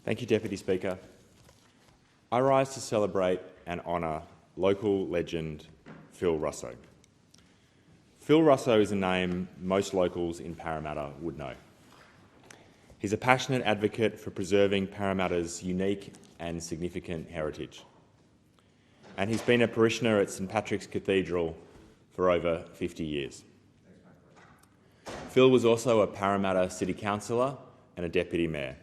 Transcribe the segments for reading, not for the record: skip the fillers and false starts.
Thank you, Deputy Speaker. I rise to celebrate and honour local legend Phil Russo. Phil Russo is a name most locals in Parramatta would know. He's a passionate advocate for preserving Parramatta's unique and significant heritage. And he's been a parishioner at St Patrick's Cathedral for over 50 years. Phil was also a Parramatta City Councillor and a Deputy Mayor,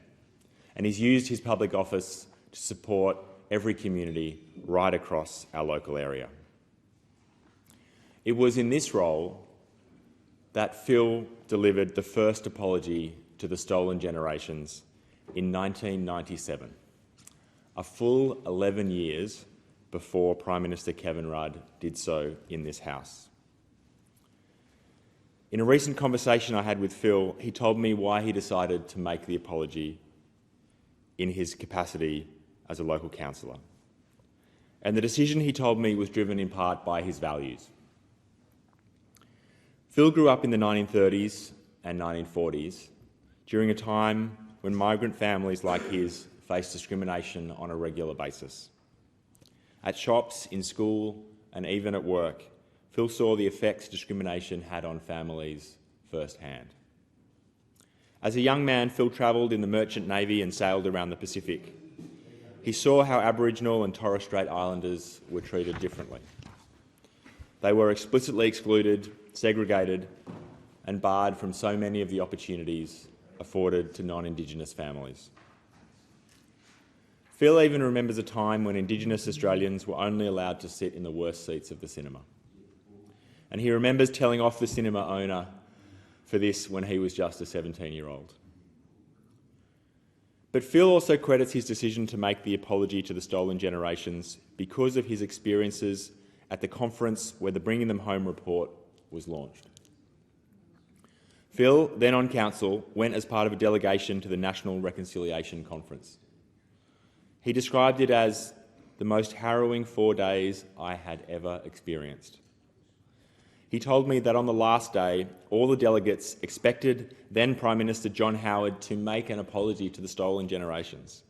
and he's used his public office to support every community right across our local area. It was in this role that Phil delivered the first apology to the stolen generations in 1997, a full 11 years before Prime Minister Kevin Rudd did so in this House. In a recent conversation I had with Phil, he told me why he decided to make the apology in his capacity as a local councillor. And the decision, he told me, was driven in part by his values. Phil grew up in the 1930s and 1940s, during a time when migrant families like his faced discrimination on a regular basis. At shops, in school, and even at work, Phil saw the effects discrimination had on families firsthand. As a young man, Phil travelled in the Merchant Navy and sailed around the Pacific. He saw how Aboriginal and Torres Strait Islanders were treated differently. They were explicitly excluded, segregated, and barred from so many of the opportunities afforded to non-Indigenous families. Phil even remembers a time when Indigenous Australians were only allowed to sit in the worst seats of the cinema. And he remembers telling off the cinema owner for this when he was just a 17-year-old. But Phil also credits his decision to make the apology to the stolen generations because of his experiences at the conference where the Bringing Them Home report was launched. Phil, then on council, went as part of a delegation to the National Reconciliation Conference. He described it as the most harrowing 4 days I had ever experienced. He told me that on the last day, all the delegates expected then Prime Minister John Howard to make an apology to the stolen generations.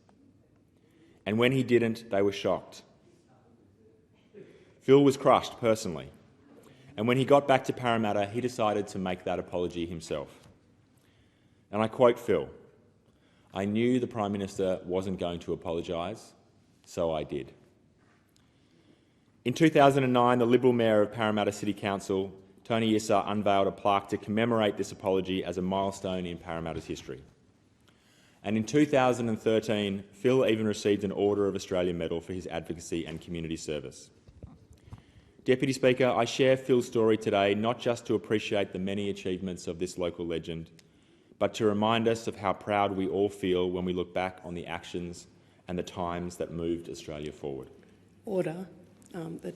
And when he didn't, they were shocked. Phil was crushed personally. And when he got back to Parramatta, he decided to make that apology himself. And I quote Phil, "I knew the Prime Minister wasn't going to apologise, so I did." In 2009, the Liberal Mayor of Parramatta City Council, Tony Issa, unveiled a plaque to commemorate this apology as a milestone in Parramatta's history. And in 2013, Phil even received an Order of Australia Medal for his advocacy and community service. Deputy Speaker, I share Phil's story today not just to appreciate the many achievements of this local legend, but to remind us of how proud we all feel when we look back on the actions and the times that moved Australia forward. Order. The